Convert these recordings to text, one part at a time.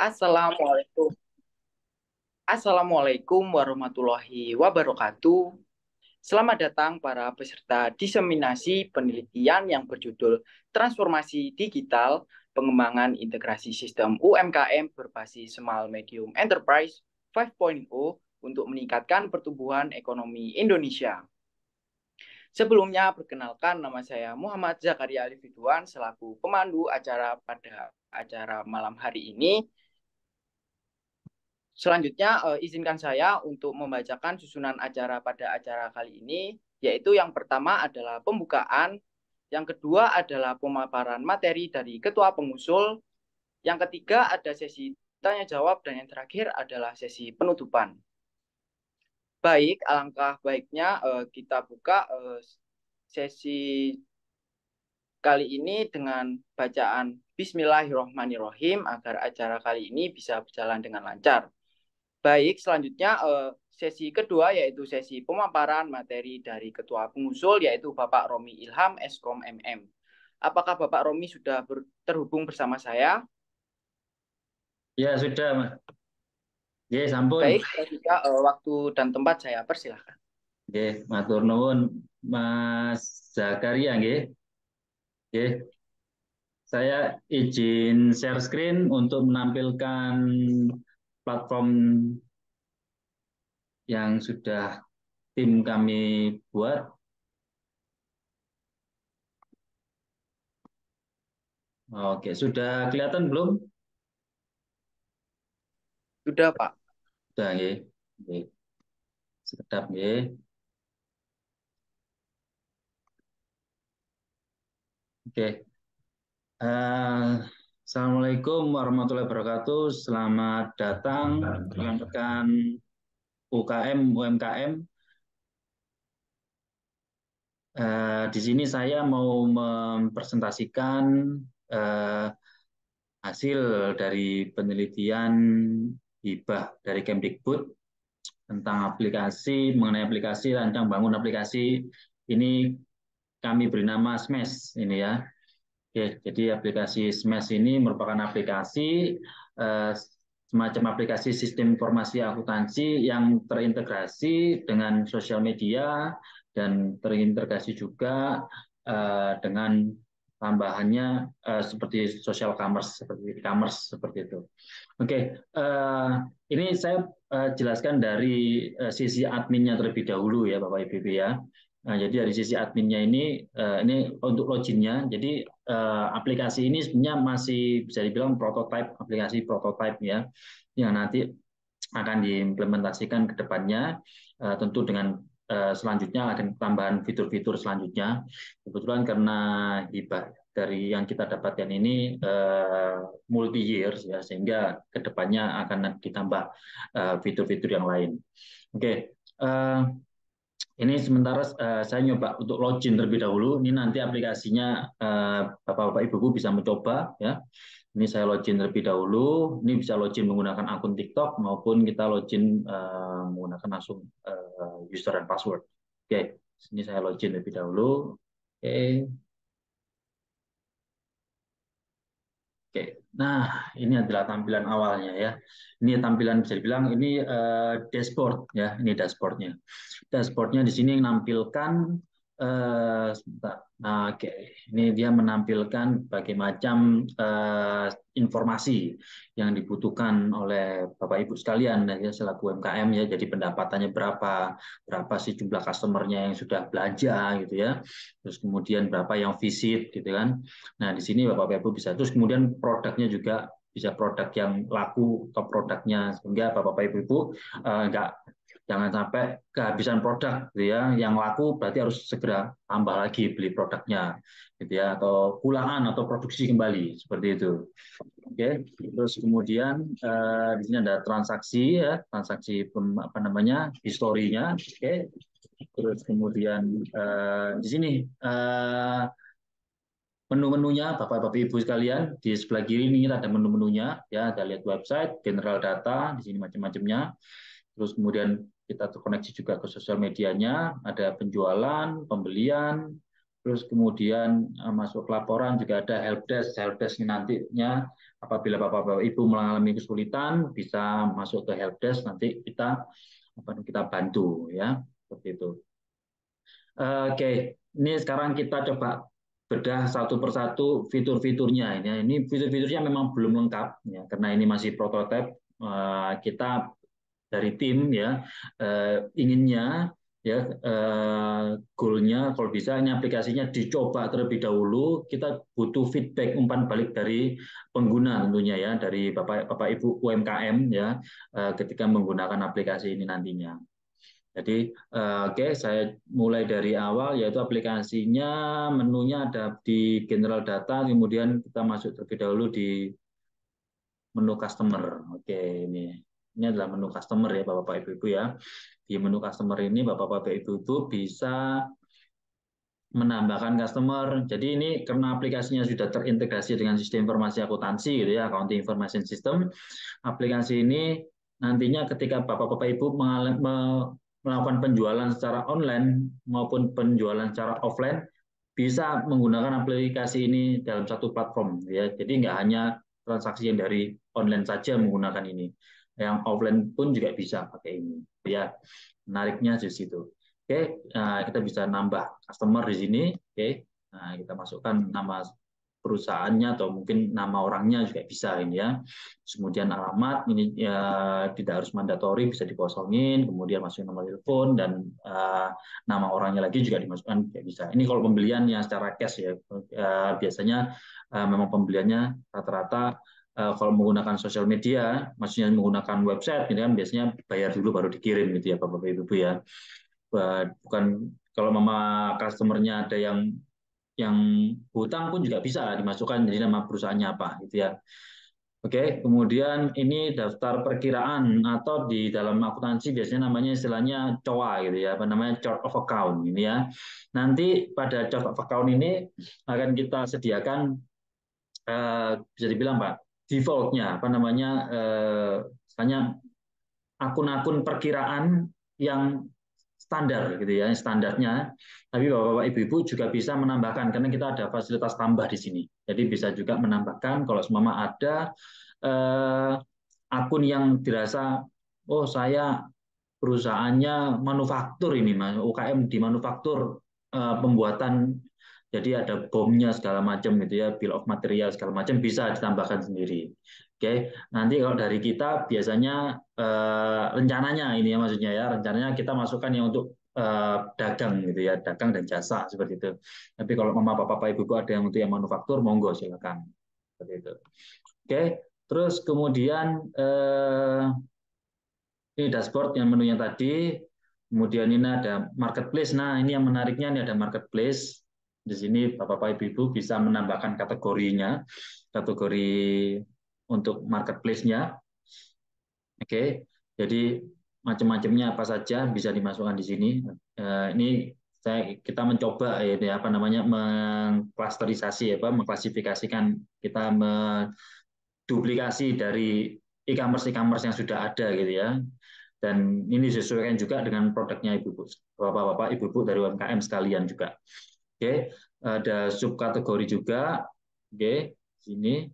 Assalamualaikum. Assalamualaikum warahmatullahi wabarakatuh. Selamat datang para peserta diseminasi penelitian yang berjudul Transformasi Digital, Pengembangan Integrasi Sistem UMKM berbasis Small Medium Enterprise 5.0 untuk meningkatkan pertumbuhan ekonomi Indonesia. Sebelumnya, perkenalkan nama saya Muhammad Zakaria Alif Ridwan selaku pemandu acara pada acara malam hari ini. Selanjutnya, izinkan saya untuk membacakan susunan acara pada acara kali ini, yaitu yang pertama adalah pembukaan, yang kedua adalah pemaparan materi dari ketua pengusul, yang ketiga ada sesi tanya jawab, dan yang terakhir adalah sesi penutupan. Baik, alangkah baiknya kita buka sesi kali ini dengan bacaan Bismillahirrahmanirrahim agar acara kali ini bisa berjalan dengan lancar. Baik, selanjutnya sesi kedua yaitu sesi pemaparan materi dari Ketua Pengusul yaitu Bapak Romi Ilham, Eskom MM. Apakah Bapak Romi sudah terhubung bersama saya? Ya, sudah, Mas. Ya, sampun. Baik, juga waktu dan tempat saya persilahkan. Ya, matur nuwun Mas Zakaria, nggih. Nggih. Saya izin share screen untuk menampilkan platform yang sudah tim kami buat. Oke, sudah kelihatan belum? Sudah, Pak. Sudah, nggih. Nggih. Sedap, nggih. Oke. Assalamualaikum warahmatullahi wabarakatuh. Selamat datang rekan-rekan UKM, UMKM. Di sini saya mau mempresentasikan hasil dari penelitian hibah dari Kemdikbud tentang mengenai aplikasi rancang bangun aplikasi. Ini kami beri nama SMASH ini ya. Oke, jadi aplikasi SMASH ini merupakan aplikasi semacam aplikasi sistem informasi akuntansi yang terintegrasi dengan sosial media dan terintegrasi juga dengan tambahannya seperti social commerce, seperti e-commerce seperti itu. Oke, ini saya jelaskan dari sisi adminnya terlebih dahulu ya Bapak Ibu ya. Nah, jadi dari sisi adminnya ini untuk loginnya. Jadi aplikasi ini sebenarnya masih bisa dibilang prototype, aplikasi prototype ya, yang nanti akan diimplementasikan ke depannya, tentu dengan selanjutnya akan tambahan fitur-fitur selanjutnya. Kebetulan karena hibah dari yang kita dapatkan ini multi years ya, sehingga ke depannya akan ditambah fitur-fitur yang lain. Oke. Ini sementara saya nyoba untuk login terlebih dahulu. Ini nanti aplikasinya Bapak-Bapak Ibu bisa mencoba ya. Ini saya login terlebih dahulu. Ini bisa login menggunakan akun TikTok maupun kita login menggunakan langsung user dan password. Oke, ini saya login terlebih dahulu. Oke. Oke, nah ini adalah tampilan awalnya ya. Ini tampilan bisa dibilang ini dashboard ya, ini dashboardnya. Dashboardnya di sini menampilkan, nah, oke, ini dia menampilkan berbagai macam informasi yang dibutuhkan oleh Bapak Ibu sekalian ya selaku UMKM ya. Jadi pendapatannya berapa sih jumlah customernya yang sudah belanja gitu ya. Terus kemudian berapa yang visit gitu kan. Nah, di sini Bapak Ibu bisa. Terus kemudian produknya juga bisa produk yang laku atau produknya sehingga Bapak Ibu jangan sampai kehabisan produk gitu ya. Yang laku berarti harus segera tambah lagi beli produknya gitu ya, atau pulangan atau produksi kembali seperti itu. Oke, terus kemudian di sini ada transaksi ya, transaksi apa namanya historinya. Oke, terus kemudian di sini menu-menunya Bapak-Bapak Ibu sekalian di sebelah kiri ini ada menu-menunya ya, ada lihat website, general data, di sini macam-macamnya. Terus kemudian kita terkoneksi juga ke sosial medianya, ada penjualan, pembelian, terus kemudian masuk laporan juga ada helpdesk. Helpdesk ini nantinya apabila Bapak Ibu mengalami kesulitan bisa masuk ke helpdesk, nanti kita bantu ya, seperti itu. Oke, ini sekarang kita coba bedah satu persatu fitur-fiturnya. Ini fitur-fiturnya memang belum lengkap ya, karena ini masih prototipe. Kita dari tim ya inginnya ya goalnya kalau bisa ini aplikasinya dicoba terlebih dahulu. Kita butuh feedback umpan balik dari pengguna tentunya ya, dari Bapak Ibu UMKM ya ketika menggunakan aplikasi ini nantinya. Jadi oke, saya mulai dari awal, yaitu aplikasinya menunya ada di general data, kemudian kita masuk terlebih dahulu di menu customer. Oke, ini adalah menu customer ya Bapak Ibu ya. Di menu customer ini Bapak Ibu bisa menambahkan customer. Jadi ini karena aplikasinya sudah terintegrasi dengan sistem informasi akuntansi gitu ya, accounting information system. Aplikasi ini nantinya ketika Bapak Ibu melakukan penjualan secara online maupun penjualan secara offline bisa menggunakan aplikasi ini dalam satu platform ya. Jadi nggak hanya transaksi yang dari online saja menggunakan ini, yang offline pun juga bisa pakai ini ya. Menariknya di situ. Oke, nah, kita bisa nambah customer di sini. Oke, nah, kita masukkan nama perusahaannya atau mungkin nama orangnya juga bisa ini ya. Kemudian alamat ini ya, tidak harus mandatori, bisa dikosongin. Kemudian masukin nomor telepon dan nama orangnya lagi juga dimasukkan juga bisa. Ini kalau pembeliannya secara cash ya, biasanya memang pembeliannya rata-rata kalau menggunakan sosial media, maksudnya menggunakan website, ini kan biasanya bayar dulu baru dikirim gitu ya Bapak Ibu ya. Bukan kalau mama customernya ada yang hutang pun juga bisa dimasukkan jadi nama perusahaannya apa gitu ya. Oke, kemudian ini daftar perkiraan atau di dalam akuntansi biasanya namanya istilahnya COA gitu ya, apa namanya chart of account ini ya. Nanti pada chart of account ini akan kita sediakan bisa dibilang Pak defaultnya apa namanya misalnya akun-akun perkiraan yang standar gitu ya, standarnya. Tapi Bapak Ibu juga bisa menambahkan karena kita ada fasilitas tambah di sini. Jadi bisa juga menambahkan kalau semama ada akun yang dirasa oh saya perusahaannya manufaktur ini Mas, UKM di manufaktur pembuatan jadi ada bomnya segala macam gitu ya, bill of material segala macam bisa ditambahkan sendiri. Oke, nanti kalau dari kita biasanya rencananya ini ya maksudnya ya, rencananya kita masukkan yang untuk dagang gitu ya, dagang dan jasa seperti itu. Tapi kalau mama bapak ibu ada yang untuk yang manufaktur, monggo silakan seperti itu. Oke, terus kemudian ini dashboard yang menunya tadi. Kemudian ini ada marketplace. Nah, ini yang menariknya ini ada marketplace. Di sini Bapak Ibu bisa menambahkan kategorinya, kategori untuk marketplace-nya. Oke. Jadi macam-macamnya apa saja bisa dimasukkan di sini. Ini kita mencoba ya apa namanya mengklasterisasi mengklasifikasikan kita duplikasi dari e-commerce yang sudah ada gitu ya. Dan ini disesuaikan juga dengan produknya Ibu-ibu, Bapak-bapak, Ibu-ibu dari UMKM sekalian juga. Oke, ada subkategori juga. Oke, sini.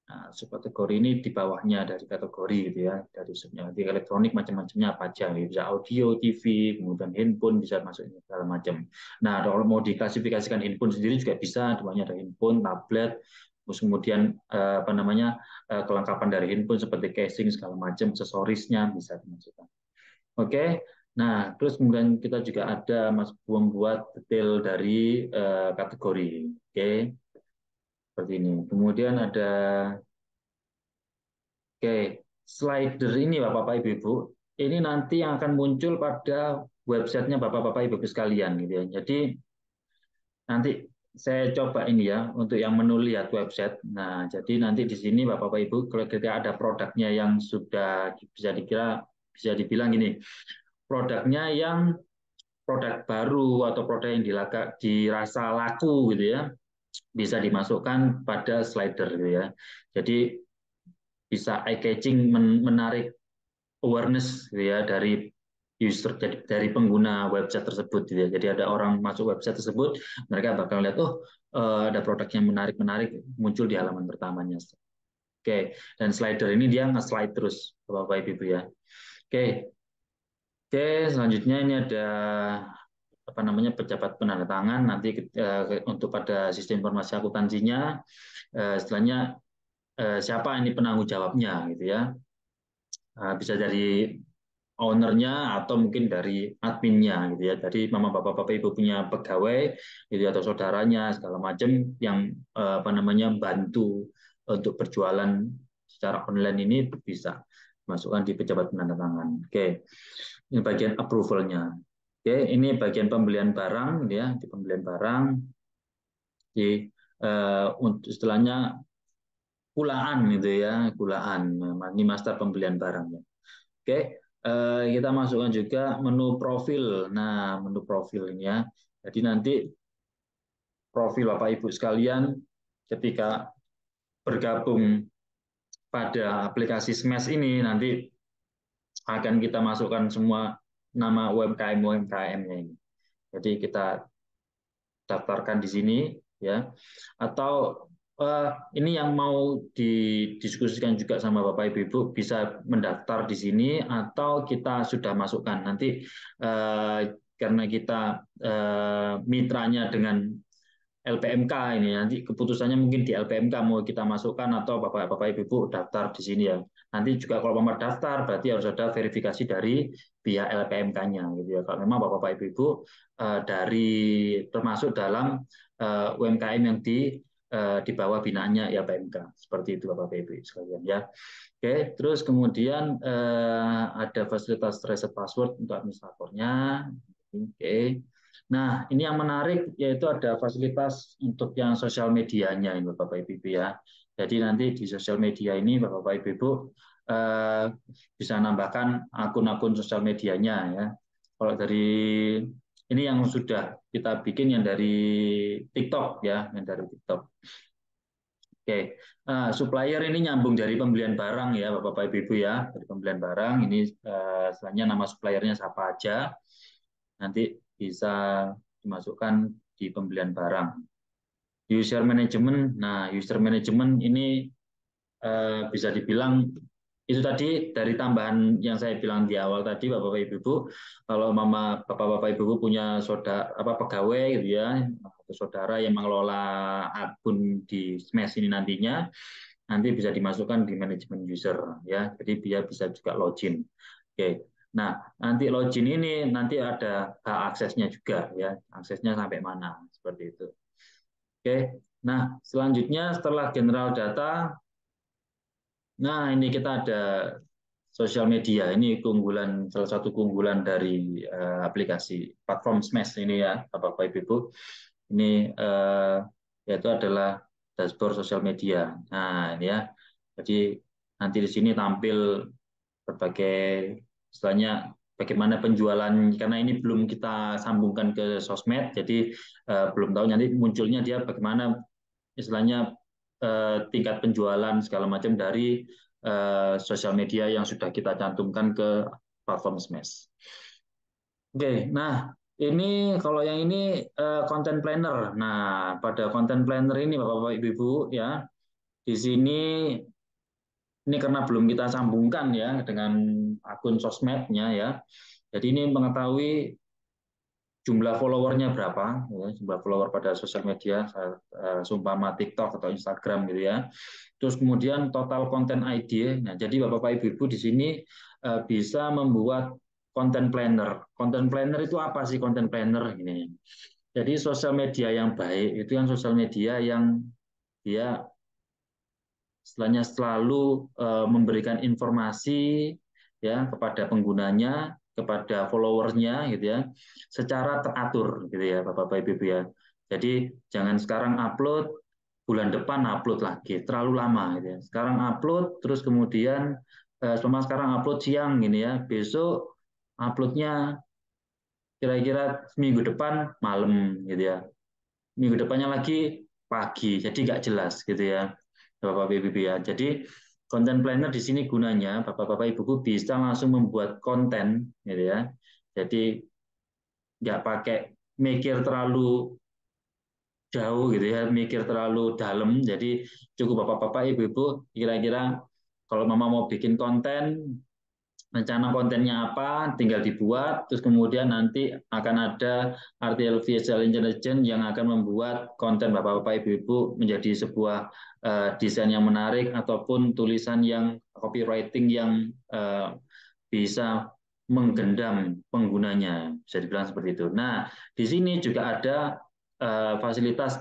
Nah, subkategori ini di bawahnya dari kategori gitu ya, dari subnya di elektronik macam-macamnya apa aja, bisa audio, TV, kemudian handphone bisa masuk segala macam. Nah, kalau mau diklasifikasikan handphone sendiri juga bisa, namanya ada handphone, tablet, terus kemudian apa namanya kelengkapan dari handphone seperti casing segala macam, aksesorisnya bisa dimasukkan. Oke, nah terus kemudian kita juga ada membuat detail dari kategori. Oke, seperti ini. Kemudian ada slider ini Bapak Ibu. Ini nanti yang akan muncul pada websitenya Bapak Ibu sekalian gitu ya. Jadi nanti saya coba ini ya untuk yang menu lihat website. Nah, jadi nanti di sini Bapak Ibu kalau ketika ada produknya yang sudah bisa dibilang gini, produknya yang produk baru atau produk yang dirasa laku gitu ya, bisa dimasukkan pada slider gitu ya. Jadi bisa eye catching, menarik awareness gitu ya dari user, dari pengguna website tersebut gitu ya. Jadi ada orang masuk website tersebut, mereka bakal lihat oh ada produk yang menarik muncul di halaman pertamanya. Oke, dan slider ini dia nge-slide terus, Bapak Ibu ya. Oke, oke, selanjutnya ini ada apa namanya pejabat penanda tangan nanti untuk pada sistem informasi akuntansinya, setelahnya siapa ini penanggung jawabnya gitu ya. Bisa dari ownernya atau mungkin dari adminnya gitu ya. Jadi mama bapak ibu punya pegawai gitu atau saudaranya segala macam yang apa namanya bantu untuk berjualan secara online ini bisa masukkan di pejabat penandatangan. Oke, ini bagian approvalnya. Oke, ini bagian pembelian barang ya, di pembelian barang di untuk istilahnya kulaan gitu ya, kulaan. Ini master pembelian barang ya. Oke, kita masukkan juga menu profil. Nah, menu profil ini ya. Jadi nanti profil Bapak Ibu sekalian ketika bergabung pada aplikasi Smash ini nanti akan kita masukkan semua nama UMKM-UMKM-nya ini. Jadi kita daftarkan di sini ya. Atau ini yang mau didiskusikan juga sama Bapak Ibu bisa mendaftar di sini atau kita sudah masukkan nanti karena kita mitranya dengan LPMK ini nanti keputusannya mungkin di LPMK mau kita masukkan atau Bapak Ibu daftar di sini ya. Nanti juga kalau Bapak daftar berarti harus ada verifikasi dari pihak LPMK-nya gitu ya. Kalau memang Bapak Ibu dari termasuk dalam UMKM yang di bawah binaannya ya PMK. Seperti itu Bapak Ibu sekalian ya. Oke, terus kemudian ada fasilitas reset password untuk administratornya. Oke. Nah, ini yang menarik yaitu ada fasilitas untuk yang sosial medianya ini Bapak Ibu ya. Jadi nanti di sosial media ini Bapak Ibu bisa nambahkan akun-akun sosial medianya ya. Kalau dari ini yang sudah kita bikin yang dari TikTok ya, yang dari TikTok. Oke, supplier ini nyambung dari pembelian barang ya Bapak Ibu ya, dari pembelian barang ini selanjutnya nama suppliernya siapa aja, nanti bisa dimasukkan di pembelian barang. User management, nah user management ini bisa dibilang itu tadi dari tambahan yang saya bilang di awal tadi Bapak Ibu, kalau mama Bapak Ibu punya saudara apa pegawai gitu ya atau saudara yang mengelola akun di Smash ini nantinya nanti bisa dimasukkan di manajemen user ya. Jadi dia bisa juga login. Oke. Nah, nanti login ini nanti ada hak aksesnya juga ya. Aksesnya sampai mana seperti itu. Oke. Nah, selanjutnya setelah general data. Nah, ini kita ada sosial media. Ini keunggulan salah satu keunggulan dari aplikasi platform Smash ini ya, Bapak Ibu. Ini yaitu adalah dashboard sosial media. Nah, ini ya. Jadi nanti di sini tampil berbagai istilahnya bagaimana penjualan karena ini belum kita sambungkan ke sosmed, jadi belum tahu nanti munculnya dia bagaimana istilahnya tingkat penjualan segala macam dari sosial media yang sudah kita cantumkan ke platform Smash. Oke, nah ini kalau yang ini content planner. Nah, pada content planner ini Bapak Ibu ya, di sini ini karena belum kita sambungkan ya dengan akun sosmednya ya. Jadi ini mengetahui jumlah followernya berapa, ya, jumlah follower pada sosial media, seumpama TikTok atau Instagram gitu ya. Terus kemudian total konten ID. Nah, jadi Bapak Ibu di sini bisa membuat content planner. Content planner itu apa sih content planner ini? Jadi sosial media yang baik itu yang sosial media yang dia istilahnya selalu memberikan informasi ya kepada penggunanya, kepada followersnya gitu ya, secara teratur gitu ya Bapak Ibu ya. Jadi jangan sekarang upload, bulan depan upload lagi, terlalu lama gitu ya. Sekarang upload, terus kemudian selama sekarang upload siang gini ya, besok uploadnya kira-kira minggu depan malam gitu ya. Minggu depannya lagi pagi, jadi nggak jelas gitu ya. Bapak Ibu ya. Jadi content planner di sini gunanya Bapak Ibu bisa langsung membuat konten gitu ya. Jadi nggak pakai mikir terlalu jauh gitu ya, mikir terlalu dalam. Jadi cukup bapak-bapak, ibu-ibu, kira-kira kalau mama mau bikin konten, rencana kontennya apa, tinggal dibuat, terus kemudian nanti akan ada artificial intelligence yang akan membuat konten bapak-bapak, ibu-ibu menjadi sebuah desain yang menarik ataupun tulisan yang copywriting yang bisa menggendam penggunanya, bisa dibilang seperti itu. Nah, di sini juga ada fasilitas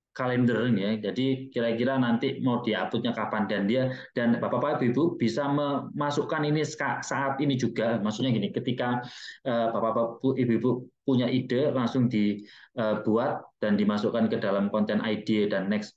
kalender ya. Jadi kira-kira nanti mau diuploadnya kapan dan bapak-bapak ibu bisa memasukkan ini saat ini juga. Maksudnya gini, ketika bapak-bapak ibu-ibu punya ide langsung dibuat dan dimasukkan ke dalam konten ID dan next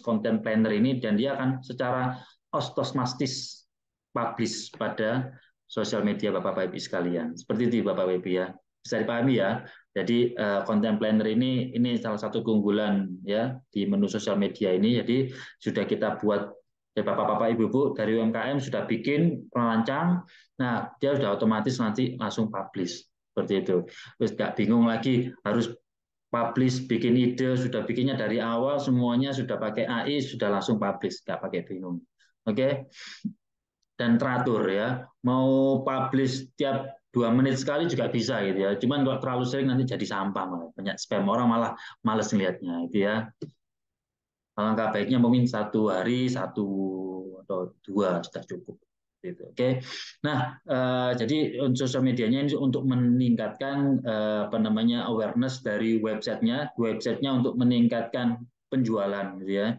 content planner ini dan dia akan secara otomatis publish pada sosial media bapak-bapak ibu sekalian. Seperti itu bapak-bapak ibu ya. Bisa dipahami ya. Jadi content planner ini salah satu keunggulan ya di menu sosial media ini. Jadi sudah kita buat ya bapak-bapak ibu-ibu dari UMKM sudah bikin perancang. Nah, dia sudah otomatis nanti langsung publish seperti itu. Terus nggak bingung lagi harus publish bikin ide sudah bikinnya dari awal semuanya sudah pakai AI sudah langsung publish nggak pakai bingung. Oke, dan teratur ya. Mau publish tiap 2 menit sekali juga bisa gitu ya. Cuman kalau terlalu sering nanti jadi sampah malah banyak spam orang malah males ngelihatnya itu ya. Alangkah baiknya mungkin 1 hari 1 atau 2 sudah cukup. Gitu. Oke. Nah, jadi sosial medianya ini untuk meningkatkan apa namanya awareness dari websitenya untuk meningkatkan penjualan gitu ya.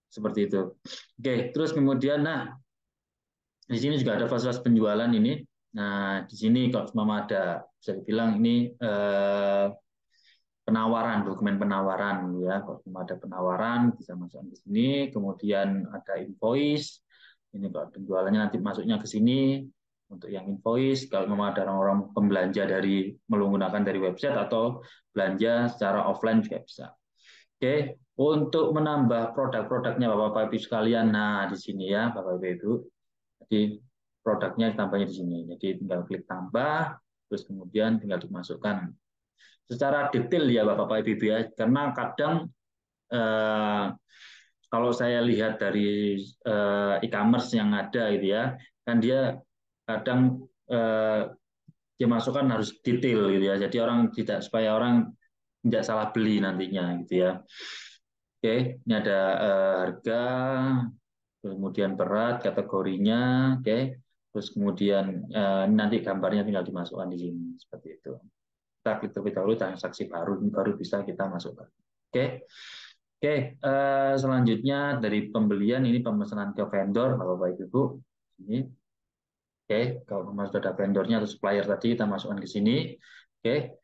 Seperti itu. Oke, terus kemudian nah di sini juga ada fasilitas penjualan ini. Nah, di sini kalau mama ada bisa dibilang ini penawaran, dokumen penawaran ya. Kalau cuma ada penawaran bisa masuk ke sini, kemudian ada invoice. Ini kalau penjualannya nanti masuknya ke sini untuk yang invoice. Kalau memang ada orang-orang pembelanja dari menggunakan dari website atau belanja secara offline juga bisa. Oke, untuk menambah produk-produknya Bapak-Bapak Ibu sekalian, nah di sini ya Bapak-Bapak Ibu. Jadi produknya tambahnya di sini. Jadi tinggal klik tambah, terus kemudian tinggal dimasukkan secara detail ya Bapak Ibu ya, karena kadang kalau saya lihat dari e-commerce yang ada gitu ya, kan dia kadang dia masukkan harus detail gitu ya, jadi orang tidak supaya orang tidak salah beli nantinya gitu ya. Oke, ini ada harga, kemudian berat, kategorinya, oke, terus kemudian nanti gambarnya tinggal dimasukkan di sini seperti itu. Kita klik terlebih dahulu transaksi baru, ini baru bisa kita masukkan. Oke. Oke, selanjutnya dari pembelian ini pemesanan ke vendor, Bapak Ibu. Ini. Oke, kalau memang sudah ada vendornya atau supplier tadi kita masukkan ke sini. Oke.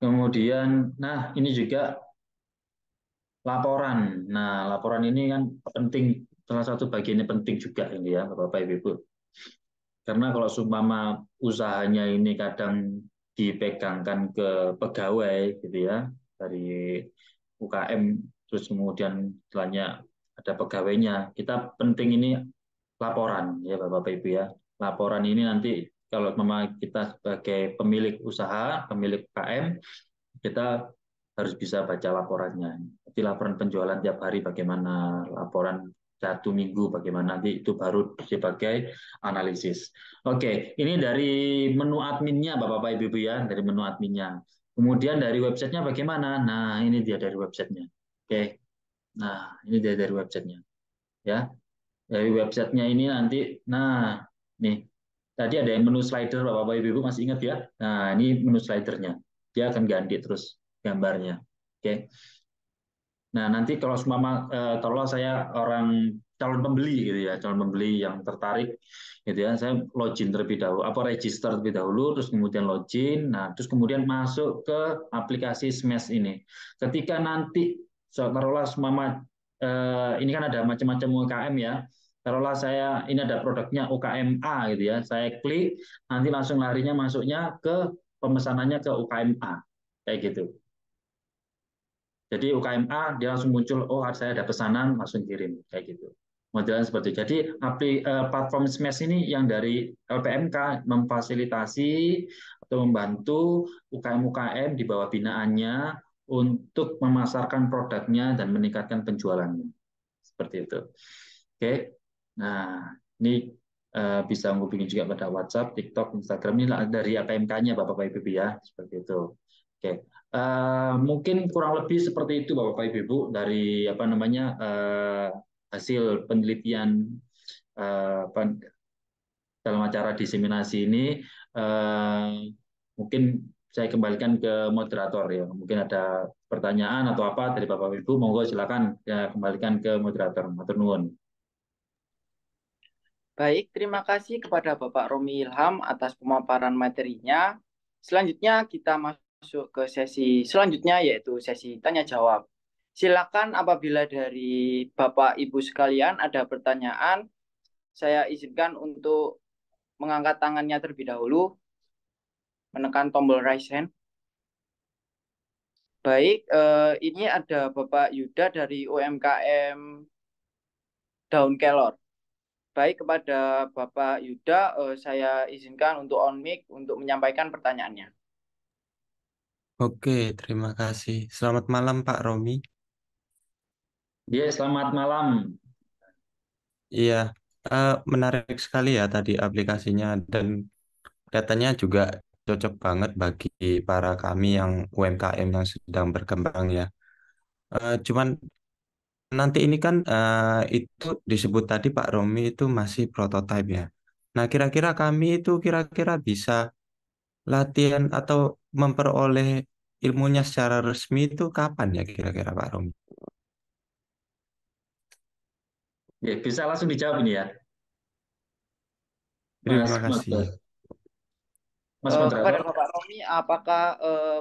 Kemudian, nah ini juga laporan. Nah, laporan ini kan penting, salah satu bagiannya penting juga ini ya, Bapak Ibu. Karena kalau seumpama usahanya ini kadang dipegangkan ke pegawai gitu ya dari UKM terus kemudian setelahnya ada pegawainya. Kita penting ini laporan ya Bapak Ibu ya. Laporan ini nanti kalau memang kita sebagai pemilik usaha, pemilik UKM, kita harus bisa baca laporannya. Jadi laporan penjualan tiap hari bagaimana, laporan 1 minggu bagaimana, nanti itu baru sebagai analisis. Oke, ini dari menu adminnya Bapak Ibu ya, dari menu adminnya. Kemudian dari websitenya bagaimana? Nah, ini dia dari websitenya. Oke, nah ini dia dari websitenya. Ya, dari websitenya ini nanti, nah, nih tadi ada yang menu slider Bapak Ibu masih ingat ya? Nah, ini menu slidernya. Dia akan ganti terus gambarnya. Oke. Nah, nanti kalau kalau saya orang calon pembeli gitu ya, calon pembeli yang tertarik gitu ya, saya login terlebih dahulu, apa register terlebih dahulu, terus kemudian login, nah terus kemudian masuk ke aplikasi Smash ini. Ketika nanti taruhlah ini kan ada macam-macam UKM ya. Taruhlah saya ini ada produknya UKM A gitu ya, saya klik, nanti langsung larinya masuknya ke pemesanannya ke UKM A kayak gitu. Jadi UKMA dia langsung muncul, oh saya ada pesanan, langsung kirim kayak gitu. Modelnya seperti itu. Jadi platform Smash ini yang dari LPMK memfasilitasi atau membantu UKM-UKM di bawah binaannya untuk memasarkan produknya dan meningkatkan penjualannya. Seperti itu. Oke. Nah, ini bisa menghubungi juga pada WhatsApp, TikTok, Instagram. Ini dari APMK-nya Bapak Ibu ya, seperti itu. Oke. Mungkin kurang lebih seperti itu Bapak Ibu dari apa namanya hasil penelitian dalam acara diseminasi ini. Mungkin saya kembalikan ke moderator ya. Mungkin ada pertanyaan atau apa dari Bapak Ibu, monggo silakan ya, kembalikan ke moderator. Matur nuwun. Baik, terima kasih kepada Bapak Romi Ilham atas pemaparan materinya. Selanjutnya kita masuk ke sesi selanjutnya yaitu sesi tanya jawab. Silakan apabila dari Bapak Ibu sekalian ada pertanyaan, saya izinkan untuk mengangkat tangannya terlebih dahulu, menekan tombol raise hand. Baik, ini ada Bapak Yuda dari UMKM Daun Kelor. Baik, kepada Bapak Yuda, saya izinkan untuk on mic untuk menyampaikan pertanyaannya. Oke, terima kasih. Selamat malam Pak Romi. Ya, selamat malam. Iya, menarik sekali ya tadi aplikasinya dan katanya juga cocok banget bagi para kami yang UMKM yang sedang berkembang ya. Cuman nanti ini kan itu disebut tadi Pak Romi itu masih prototipe ya. Nah, kira-kira kami itu kira-kira bisa latihan atau memperoleh ilmunya secara resmi itu kapan ya kira-kira Pak Romi? Ya, bisa langsung dijawab ini ya, Mas Terima kasih. Mas Kepada moderator. Bapak Romi, apakah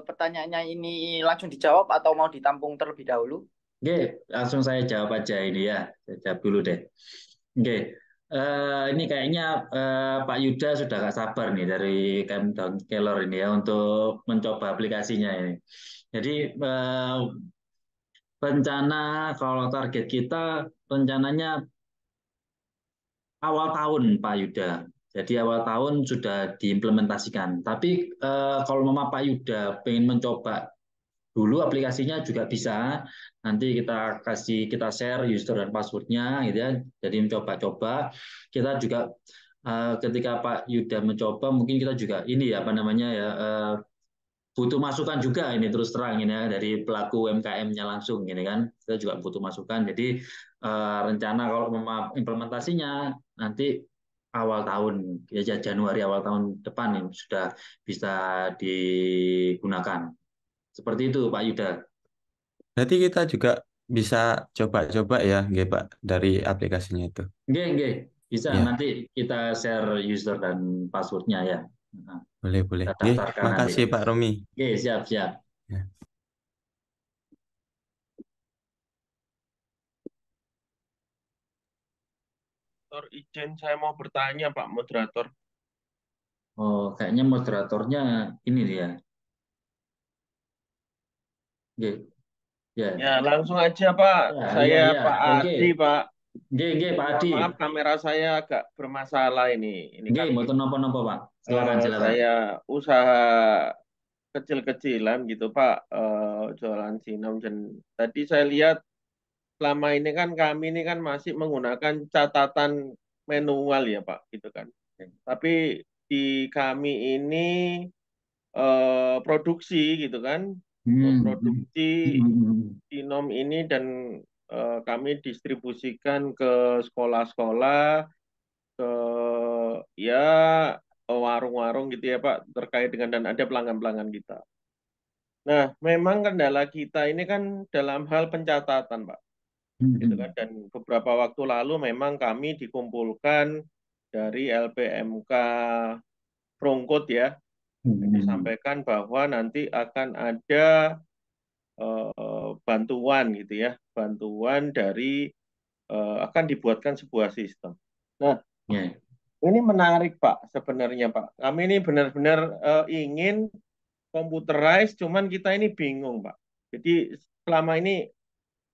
pertanyaannya ini langsung dijawab atau mau ditampung terlebih dahulu? Oke, langsung saya jawab aja ini ya. Saya jawab dulu deh. Oke, ini kayaknya Pak Yuda sudah gak sabar nih dari Camden Keller ini ya untuk mencoba aplikasinya ini. Jadi rencana kalau target kita rencananya awal tahun Pak Yuda. Jadi awal tahun sudah diimplementasikan. Tapi kalau Mama Pak Yuda pengen mencoba dulu aplikasinya juga bisa. Nanti kita share user dan passwordnya gitu ya. Jadi mencoba-coba. Kita juga ketika Pak Yuda mencoba mungkin kita juga ini ya apa namanya ya butuh masukan juga ini terus terang ini ya dari pelaku UMKM-nya langsung ini kan. Kita juga butuh masukan. Jadi rencana kalau implementasinya nanti awal tahun ya Januari awal tahun depan ini sudah bisa digunakan. Seperti itu Pak Yuda. Berarti kita juga bisa coba-coba ya, nggih, Pak, dari aplikasinya itu. Nggih. Bisa Ya, nanti kita share user dan passwordnya ya. Nah, boleh. kita Nggih, daftarkan nanti. makasih Pak Romi. Oke, siap. Ya. Izin saya mau bertanya Pak Moderator. Oh, kayaknya moderatornya ini dia. Nggih. Ya. Ya langsung aja Pak, saya Ya. Pak Oke. Adi Pak. Nggih, Ini Pak mohon Adi. maaf kamera saya agak bermasalah ini. Ini Nggih, kan mboten napa-napa, Pak. Silakan. saya usaha kecil-kecilan gitu Pak, jualan sinom dan tadi saya lihat selama ini kan kami ini kan masih menggunakan catatan manual ya Pak, gitu kan. Tapi di kami ini produksi gitu kan, produksi sinom ini dan kami distribusikan ke sekolah-sekolah, ke ya warung-warung gitu ya Pak, terkait dengan dan ada pelanggan-pelanggan kita. Nah, memang kendala kita ini kan dalam hal pencatatan Pak, gitu kan. Dan beberapa waktu lalu memang kami dikumpulkan dari LPMK Prongkot ya, disampaikan bahwa nanti akan ada bantuan gitu ya, bantuan dari akan dibuatkan sebuah sistem. Nah, ini menarik Pak sebenarnya Pak. Kami ini benar-benar ingin computerize, cuman kita ini bingung Pak. Jadi selama ini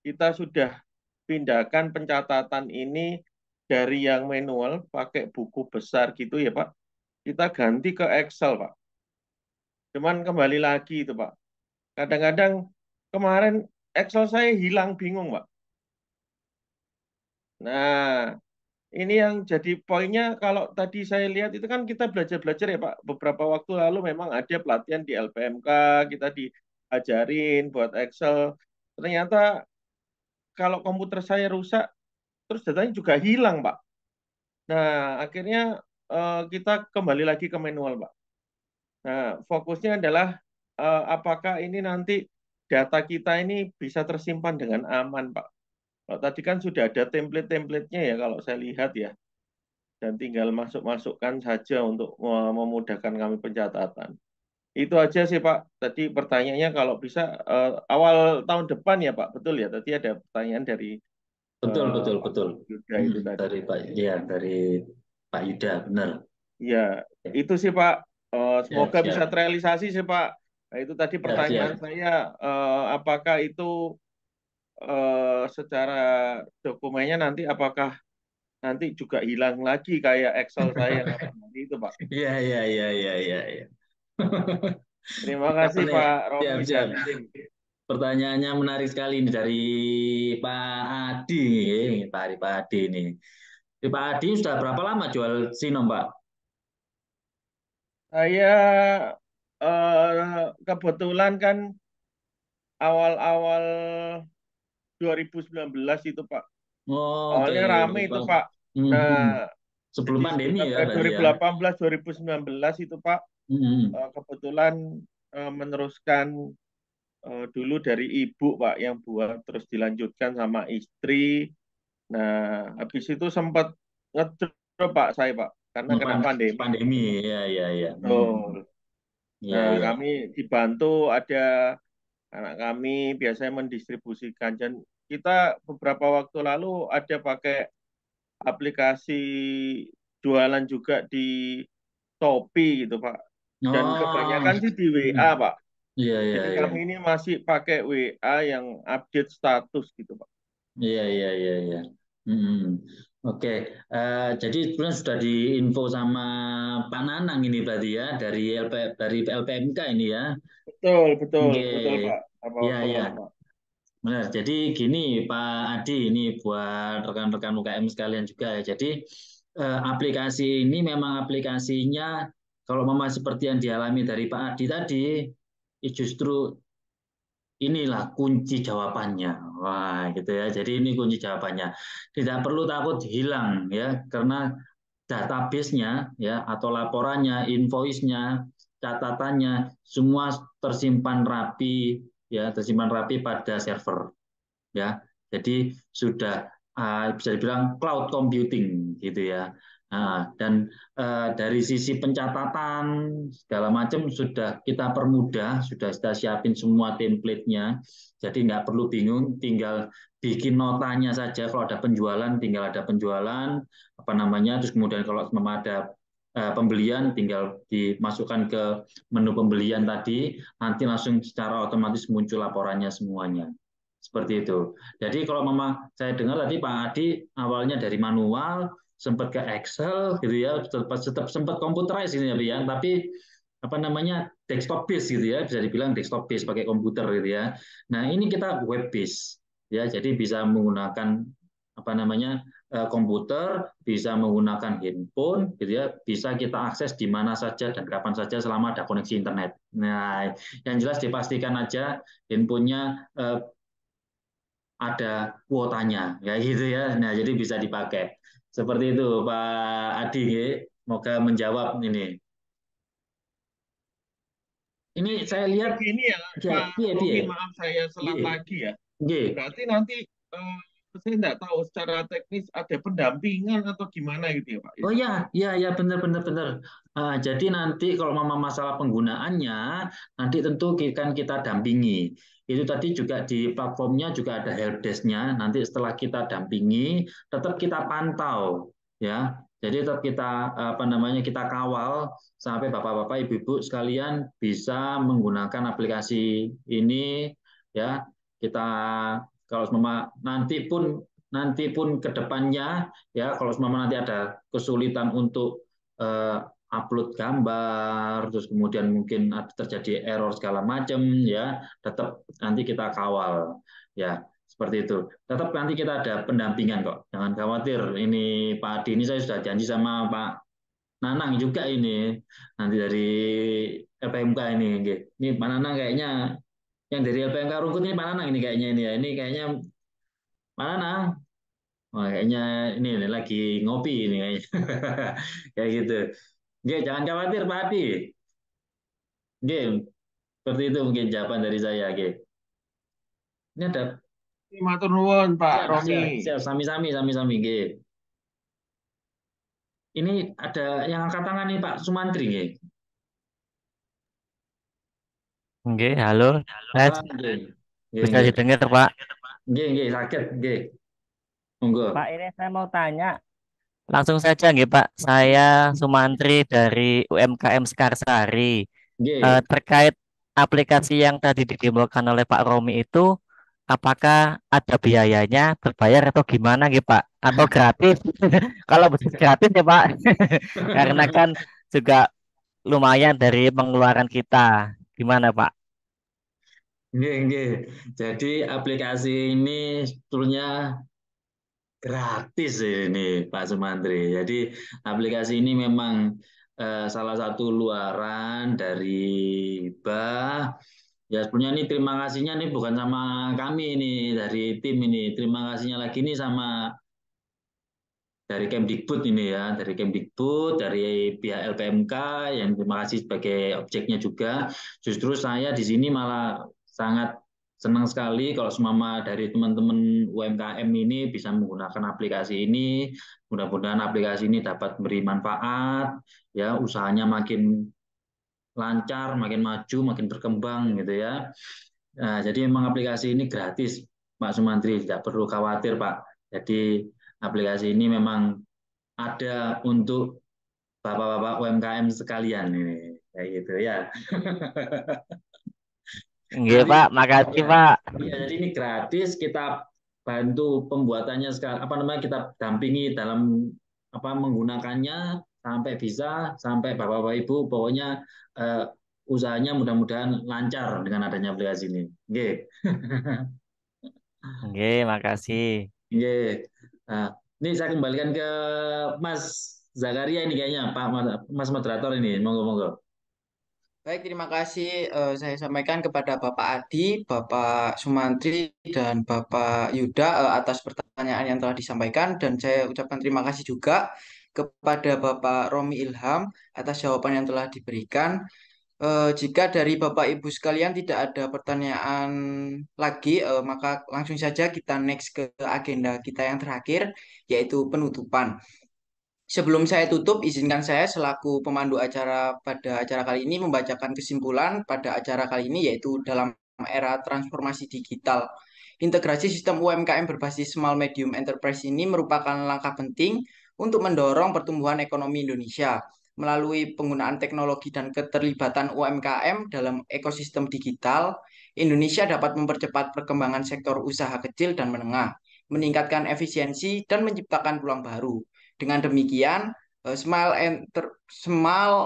kita sudah pindahkan pencatatan ini dari yang manual pakai buku besar gitu ya Pak. Kita ganti ke Excel Pak. Cuman kembali lagi itu Pak. Kadang-kadang kemarin Excel saya hilang, bingung, Pak. Nah, ini yang jadi poinnya kalau tadi saya lihat itu kan kita belajar-belajar ya Pak. Beberapa waktu lalu memang ada pelatihan di LPMK, kita diajarin buat Excel. Ternyata kalau komputer saya rusak, terus datanya juga hilang Pak. Nah, akhirnya kita kembali lagi ke manual Pak. Nah, fokusnya adalah apakah ini nanti data kita ini bisa tersimpan dengan aman Pak. Kalau tadi kan sudah ada template-templatenya ya kalau saya lihat ya. Dan tinggal masuk-masukkan saja untuk memudahkan kami pencatatan. Itu aja sih Pak. Tadi pertanyaannya kalau bisa awal tahun depan ya Pak, betul ya? Tadi ada pertanyaan dari Betul, betul, Pak betul. Yuda itu tadi. Dari Pak, ya, dari Pak Yuda, benar. Ya, itu sih Pak. Siap, Semoga bisa siap. terrealisasi sih Pak. Nah, itu tadi Siap, siap. pertanyaan saya, apakah itu secara dokumennya nanti apakah nanti juga hilang lagi kayak Excel saya apa nanti itu Pak. Iya, iya, iya, iya, iya, iya. Terima kasih Pak Siap, Romi siap. dan tim. Pertanyaannya menarik sekali ini dari Pak Adi, Pak Adi ini. Pak Adi sudah berapa lama jual Sinom, Pak? Saya kebetulan kan awal-awal 2019 itu Pak. Oh, oke. Awalnya rame itu Pak. Hmm. Nah, Sebelum jadi pandemi sekitar ya berarti ya. 2018 2019 itu Pak Hmm. kebetulan meneruskan dulu dari ibu Pak yang buat terus dilanjutkan sama istri. Nah, habis itu sempat ngedrop Pak saya Pak karena Oh, kena pandemi. pandemi, ya, ya, ya. Betul. Ya, Nah, ya. kami dibantu ada anak kami biasanya mendistribusikan dan kita beberapa waktu lalu ada pakai aplikasi jualan juga di Shopee gitu Pak. Dan Oh, kebanyakan sih di WA hmm. Pak. Iya, iya, Jadi iya. kami ini masih pakai WA yang update status gitu Pak. Iya, iya, iya, iya. Hmm. Oke, jadi sebenarnya sudah diinfo sama Pak Nanang ini berarti ya dari LPMK ini ya. Betul, betul, Oke, betul Pak. Apa ya, waktu ya. lalu Pak. Benar. Jadi gini Pak Adi, ini buat rekan-rekan UKM sekalian juga ya. Jadi aplikasi ini memang aplikasinya kalau memang seperti yang dialami dari Pak Adi tadi, justru inilah kunci jawabannya. Wah, gitu ya. Jadi ini kunci jawabannya. Tidak perlu takut hilang ya, karena database-nya ya atau laporannya, invoice-nya, catatannya semua tersimpan rapi ya, tersimpan rapi pada server ya. Jadi sudah bisa dibilang cloud computing gitu ya. Dan dari sisi pencatatan segala macam sudah kita permudah, sudah kita siapin semua template-nya. Jadi nggak perlu bingung, tinggal bikin notanya saja. Kalau ada penjualan, tinggal ada penjualan, apa namanya. Terus kemudian kalau memang ada pembelian, tinggal dimasukkan ke menu pembelian tadi, nanti langsung secara otomatis muncul laporannya semuanya. Seperti itu. Jadi kalau memang saya dengar tadi Pak Adi awalnya dari manual, sempat ke Excel gitu ya, sempat computerize ini ya, tapi apa namanya desktop based gitu ya, bisa dibilang desktop based pakai komputer gitu ya. Nah ini kita web based ya, jadi bisa menggunakan apa namanya komputer, bisa menggunakan handphone gitu ya, bisa kita akses di mana saja dan kapan saja selama ada koneksi internet. Nah yang jelas dipastikan aja handphonenya ada kuotanya ya gitu ya. Nah, jadi bisa dipakai. Seperti itu Pak Adi, semoga menjawab ini. Ini saya lihat Gini ya ya, Pak piye piye. Romi, maaf saya selat Nggih, lagi ya. nggih. Berarti nanti saya nggak tahu secara teknis ada pendampingan atau gimana gitu ya Pak. Oh ya, ya, ya, benar, benar, benar. Jadi nanti kalau mama masalah penggunaannya, nanti tentu kan kita dampingi. Itu tadi juga di platformnya juga ada helpdesk-nya. Nanti setelah kita dampingi, tetap kita pantau, ya. Jadi tetap kita apa namanya kita kawal sampai bapak-bapak, ibu-ibu sekalian bisa menggunakan aplikasi ini, ya. Kita kalau mama nanti pun ke depannya ya kalau memang nanti ada kesulitan untuk upload gambar, terus kemudian mungkin ada terjadi error segala macam, ya, tetap nanti kita kawal, ya, seperti itu. Tetap nanti kita ada pendampingan kok, jangan khawatir. Ini Pak Adi ini saya sudah janji sama Pak Nanang juga ini, nanti dari LPMK ini, nggih. Ini Pak Nanang kayaknya yang dari LPMK Rungkut ini Pak Nanang ini kayaknya ini ya, ini kayaknya Pak Nanang. Wah, kayaknya ini lagi ngopi ini kayaknya. Kayak gitu. Oke, jangan khawatir Pak Adi. Oke, seperti itu mungkin jawaban dari saya. Oke. Ini ada Matur nuwun Pak siap, Romi. siap, siap, sami-sami, sami-sami. Oke. Ini ada yang angkat tangan nih Pak Sumantri. Oke. Oke, halo. Ah, oke. Oke, Bisa oke. didengar, Pak? Oke, oke, sakit. Oke. Monggo. Pak, ini saya mau tanya. Langsung saja, nggih, Pak. Saya Sumantri dari UMKM Sekarsari. Oke. Terkait aplikasi yang tadi didemokan oleh Pak Romi itu, apakah ada biayanya, berbayar atau gimana, nggih, Pak? Atau gratis? Kalau bisa gratis ya, Pak. Karena kan juga lumayan dari pengeluaran kita. Gimana, Pak? Oke, oke. Jadi aplikasi ini sebetulnya gratis ini Pak Sumantri. Jadi aplikasi ini memang salah satu luaran dari hibah. Ya sebenarnya ini terima kasihnya nih bukan sama kami ini dari tim ini. Terima kasihnya lagi nih sama dari Kemdikbud ini ya, dari Kemdikbud, dari pihak LPMK yang terima kasih sebagai objeknya juga. Justru saya di sini malah sangat senang sekali kalau semama dari teman-teman UMKM ini bisa menggunakan aplikasi ini. Mudah-mudahan aplikasi ini dapat beri manfaat, ya usahanya makin lancar, makin maju, makin berkembang gitu ya. Nah, jadi memang aplikasi ini gratis, Pak Sumantri, tidak perlu khawatir, Pak. Jadi aplikasi ini memang ada untuk bapak-bapak UMKM sekalian ini, kayak gitu ya. Nggih, Nanti Pak. Makasih, ya, Pak. ya, jadi ini gratis kita bantu pembuatannya sekarang apa namanya kita dampingi dalam apa menggunakannya sampai bisa sampai bapak-bapak ibu pokoknya eh, usahanya mudah-mudahan lancar dengan adanya aplikasi ini. Oke. Nggih, makasih. Oke. Nah, ini saya kembalikan ke Mas Zakaria ini kayaknya Pak Mas moderator ini. Monggo monggo. Baik, terima kasih. Saya sampaikan kepada Bapak Adi, Bapak Sumantri, dan Bapak Yuda atas pertanyaan yang telah disampaikan. Dan saya ucapkan terima kasih juga kepada Bapak Romi Ilham atas jawaban yang telah diberikan. Jika dari Bapak Ibu sekalian tidak ada pertanyaan lagi, maka langsung saja kita next ke agenda kita yang terakhir, yaitu penutupan. Sebelum saya tutup, izinkan saya selaku pemandu acara pada acara kali ini membacakan kesimpulan pada acara kali ini, yaitu dalam era transformasi digital. Integrasi sistem UMKM berbasis Small Medium Enterprise ini merupakan langkah penting untuk mendorong pertumbuhan ekonomi Indonesia. Melalui penggunaan teknologi dan keterlibatan UMKM dalam ekosistem digital, Indonesia dapat mempercepat perkembangan sektor usaha kecil dan menengah, meningkatkan efisiensi, dan menciptakan peluang baru. Dengan demikian, Small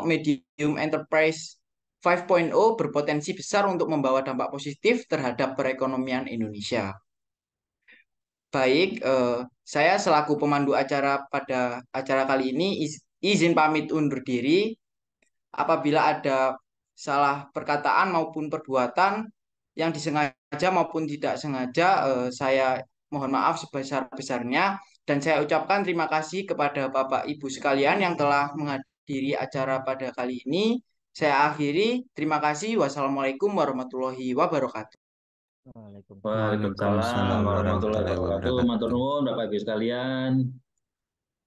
Medium Enterprise 5.0 berpotensi besar untuk membawa dampak positif terhadap perekonomian Indonesia. Baik, saya selaku pemandu acara pada acara kali ini izin pamit undur diri. Apabila ada salah perkataan maupun perbuatan yang disengaja maupun tidak sengaja, saya mohon maaf sebesar-besarnya dan saya ucapkan terima kasih kepada Bapak Ibu sekalian yang telah menghadiri acara pada kali ini. Saya akhiri, terima kasih. Wassalamualaikum warahmatullahi wabarakatuh. Waalaikumsalam. Waalaikumsalam Waalaikumsalam warahmatullahi warahmatullahi wabarakatuh. Matur wabarakatuh. nuwun Bapak Ibu sekalian.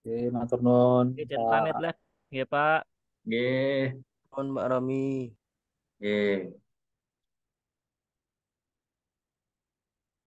Oke, matur nuwun, Izin pamit Pak. lah, ya Pak. Nggih, Nuwun, Mbak Romi. nggih.